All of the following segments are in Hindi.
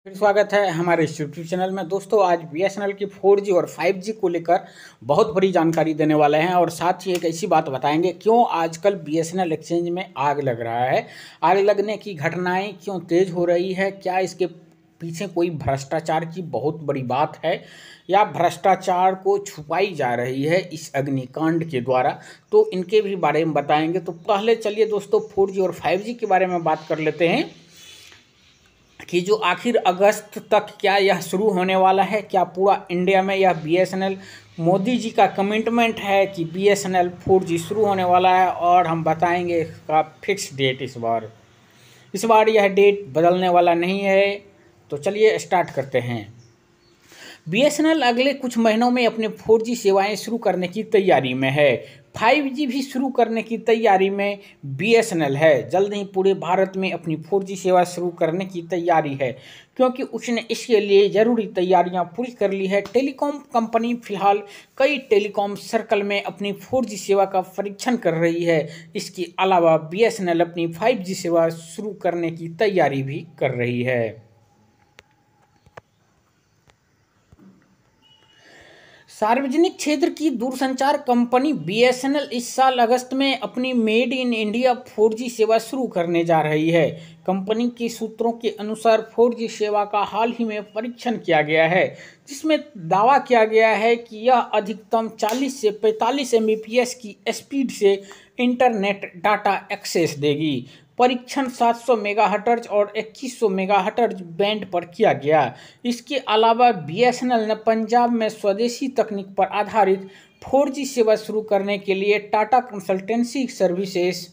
फिर स्वागत है हमारे इस यूट्यूब चैनल में। दोस्तों आज बीएसएनएल की 4G और 5G को लेकर बहुत बड़ी जानकारी देने वाले हैं और साथ ही एक ऐसी बात बताएंगे क्यों आजकल बीएसएनएल एक्सचेंज में आग लग रहा है। आग लगने की घटनाएं क्यों तेज हो रही है, क्या इसके पीछे कोई भ्रष्टाचार की बहुत बड़ी बात है या भ्रष्टाचार को छुपाई जा रही है इस अग्निकांड के द्वारा, तो इनके भी बारे में बताएंगे। तो पहले चलिए दोस्तों 4G और 5G के बारे में बात कर लेते हैं कि जो आखिर अगस्त तक क्या यह शुरू होने वाला है, क्या पूरा इंडिया में यह बीएसएनएल मोदी जी का कमिटमेंट है कि बीएसएनएल 4G शुरू होने वाला है। और हम बताएंगे इसका फिक्स डेट। इस बार यह डेट बदलने वाला नहीं है। तो चलिए स्टार्ट करते हैं। बीएसएनएल अगले कुछ महीनों में अपने 4G सेवाएं शुरू करने की तैयारी में है। 5G भी शुरू करने की तैयारी में बीएसएनएल है। जल्द ही पूरे भारत में अपनी 4G सेवा शुरू करने की तैयारी है, क्योंकि उसने इसके लिए ज़रूरी तैयारियां पूरी कर ली है। टेलीकॉम कंपनी फिलहाल कई टेलीकॉम सर्कल में अपनी 4G सेवा का परीक्षण कर रही है। इसके अलावा बीएसएनएल अपनी 5G सेवा शुरू करने की तैयारी भी कर रही है। सार्वजनिक क्षेत्र की दूरसंचार कंपनी बीएसएनएल इस साल अगस्त में अपनी मेड इन इंडिया 4G सेवा शुरू करने जा रही है। कंपनी के सूत्रों के अनुसार 4G सेवा का हाल ही में परीक्षण किया गया है, जिसमें दावा किया गया है कि यह अधिकतम 40 से 45 Mbps की स्पीड से इंटरनेट डाटा एक्सेस देगी। परीक्षण 700 मेगाहर्ट्ज और 2100 मेगाहर्ट्ज बैंड पर किया गया। इसके अलावा बीएसएनएल ने पंजाब में स्वदेशी तकनीक पर आधारित 4G सेवा शुरू करने के लिए टाटा कंसल्टेंसी सर्विसेज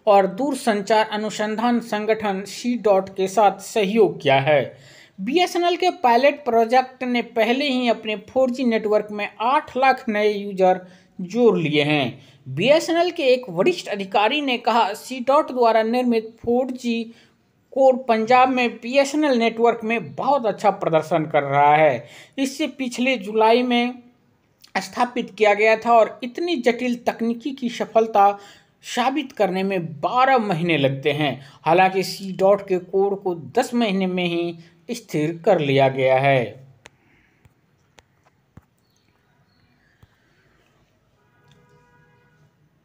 और दूरसंचार अनुसंधान संगठन सी डॉट के साथ सहयोग किया है। बीएसएनएल के पायलट प्रोजेक्ट ने पहले ही अपने 4G नेटवर्क में 8 लाख नए यूजर जोड़ लिए हैं। बीएसएनएल के एक वरिष्ठ अधिकारी ने कहा, सी डॉट द्वारा निर्मित 4G कोर पंजाब में बीएसएनएल नेटवर्क में बहुत अच्छा प्रदर्शन कर रहा है। इससे पिछले जुलाई में स्थापित किया गया था और इतनी जटिल तकनीकी की सफलता साबित करने में 12 महीने लगते हैं। हालांकि सी डॉट के कोड को 10 महीने में ही स्थिर कर लिया गया है।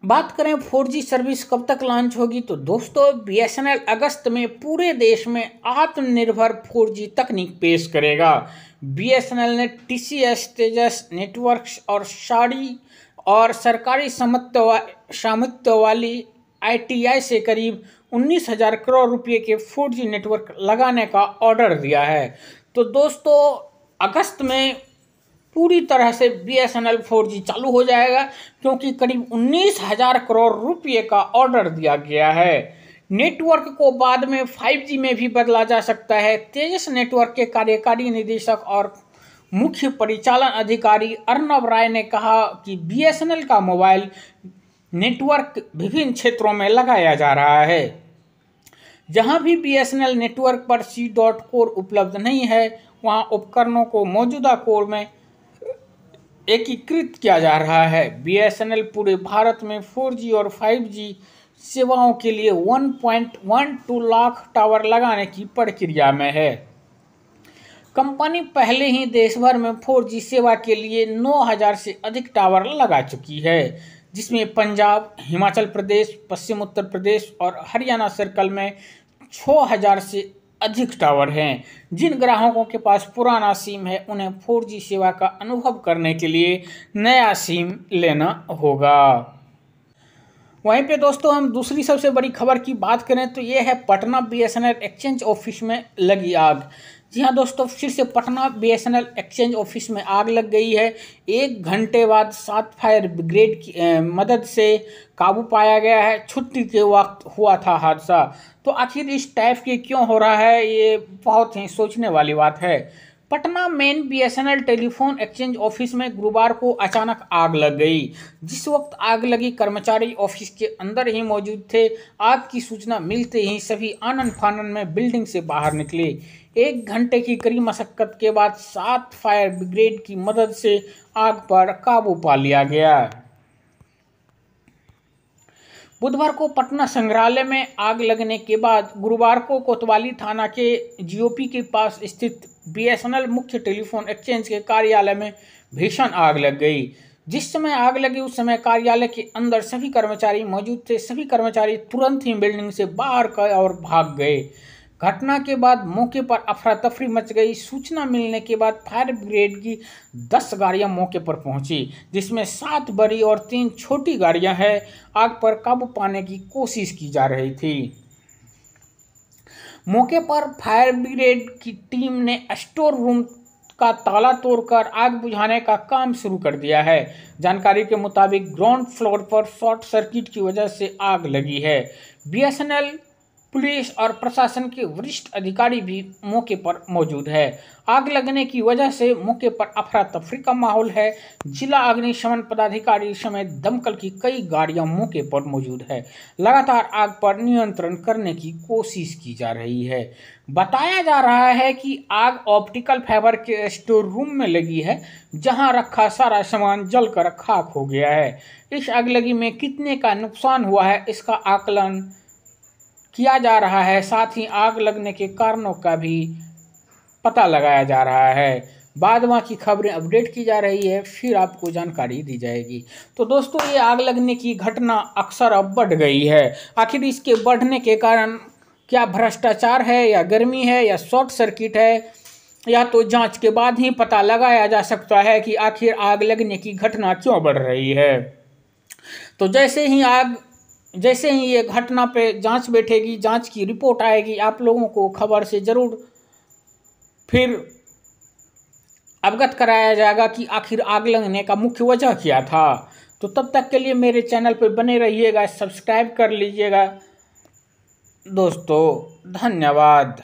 बात करें 4G सर्विस कब तक लॉन्च होगी, तो दोस्तों बीएसएनएल अगस्त में पूरे देश में आत्मनिर्भर 4G तकनीक पेश करेगा। बीएसएनएल ने टीसीएस, तेजस नेटवर्क्स और साड़ी और सरकारी स्वामित्व वाली आईटीआई से करीब 19,000 करोड़ रुपए के 4G नेटवर्क लगाने का ऑर्डर दिया है। तो दोस्तों अगस्त में पूरी तरह से बीएसएनएल 4G चालू हो जाएगा, क्योंकि करीब 19,000 करोड़ रुपए का ऑर्डर दिया गया है। नेटवर्क को बाद में 5G में भी बदला जा सकता है। तेजस नेटवर्क के कार्यकारी निदेशक और मुख्य परिचालन अधिकारी अर्नब राय ने कहा कि बीएसएनएल का मोबाइल नेटवर्क विभिन्न क्षेत्रों में लगाया जा रहा है। जहां भी बीएसएनएल नेटवर्क पर सी डॉट कोर उपलब्ध नहीं है, वहां उपकरणों को मौजूदा कोर में एकीकृत किया जा रहा है। बीएसएनएल पूरे भारत में 4G और 5G सेवाओं के लिए 1.12 लाख टावर लगाने की प्रक्रिया में है। कंपनी पहले ही देश भर में 4G सेवा के लिए 9,000 से अधिक टावर लगा चुकी है, जिसमें पंजाब, हिमाचल प्रदेश, पश्चिम उत्तर प्रदेश और हरियाणा सर्कल में 6,000 से अधिक टावर हैं। जिन ग्राहकों के पास पुराना सिम है, उन्हें 4G सेवा का अनुभव करने के लिए नया सिम लेना होगा। वहीं पे दोस्तों हम दूसरी सबसे बड़ी खबर की बात करें तो ये है पटना बीएसएनएल एक्सचेंज ऑफिस में लगी आग। जी हाँ दोस्तों, फिर से पटना बीएसएनएल एक्सचेंज ऑफिस में आग लग गई है। 1 घंटे बाद 7 फायर ब्रिगेड की मदद से काबू पाया गया है। छुट्टी के वक्त हुआ था हादसा। तो आखिर इस टाइप के क्यों हो रहा है, ये बहुत ही सोचने वाली बात है। Patna main BSNL telephone exchange office में गुरुवार को अचानक आग लग गई। जिस वक्त आग लगी, कर्मचारी ऑफिस के अंदर ही मौजूद थे। आग की सूचना मिलते ही सभी आनन फानन में बिल्डिंग से बाहर निकले। 1 घंटे की कड़ी मशक्कत के बाद 7 फायर ब्रिगेड की मदद से आग पर काबू पा लिया गया। बुधवार को पटना संग्रहालय में आग लगने के बाद गुरुवार को कोतवाली थाना के जीओपी के पास स्थित बीएसएनएल मुख्य टेलीफोन एक्सचेंज के कार्यालय में भीषण आग लग गई। जिस समय आग लगी उस समय कार्यालय के अंदर सभी कर्मचारी मौजूद थे। सभी कर्मचारी तुरंत ही बिल्डिंग से बाहर और भाग गए। घटना के बाद मौके पर अफरा तफरी मच गई। सूचना मिलने के बाद फायर ब्रिगेड की 10 गाड़ियां मौके पर पहुंची, जिसमें 7 बड़ी और 3 छोटी गाड़ियां हैं। आग पर काबू पाने की कोशिश की जा रही थी। मौके पर फायर ब्रिगेड की टीम ने स्टोर रूम का ताला तोड़कर आग बुझाने का काम शुरू कर दिया है। जानकारी के मुताबिक ग्राउंड फ्लोर पर शॉर्ट सर्किट की वजह से आग लगी है। बीएसएनएल, पुलिस और प्रशासन के वरिष्ठ अधिकारी भी मौके पर मौजूद है। आग लगने की वजह से मौके पर अफरा तफरी का माहौल है। जिला अग्निशमन पदाधिकारी समेत दमकल की कई गाड़ियां मौके पर मौजूद है। लगातार आग पर नियंत्रण करने की कोशिश की जा रही है। बताया जा रहा है कि आग ऑप्टिकल फाइबर के स्टोर रूम में लगी है, जहां रखा सारा सामान जलकर खाक हो गया है। इस आगलगी में कितने का नुकसान हुआ है, इसका आकलन किया जा रहा है। साथ ही आग लगने के कारणों का भी पता लगाया जा रहा है। बाद की खबरें अपडेट की जा रही है, फिर आपको जानकारी दी जाएगी। तो दोस्तों, ये आग लगने की घटना अक्सर अब बढ़ गई है। आखिर इसके बढ़ने के कारण क्या भ्रष्टाचार है, या गर्मी है, या शॉर्ट सर्किट है, या तो जांच के बाद ही पता लगाया जा सकता है कि आखिर आग लगने की घटना क्यों बढ़ रही है। तो जैसे ही ये घटना पे जांच बैठेगी, जांच की रिपोर्ट आएगी, आप लोगों को खबर से ज़रूर फिर अवगत कराया जाएगा कि आखिर आग लगने का मुख्य वजह क्या था। तो तब तक के लिए मेरे चैनल पर बने रहिएगा, सब्सक्राइब कर लीजिएगा दोस्तों। धन्यवाद।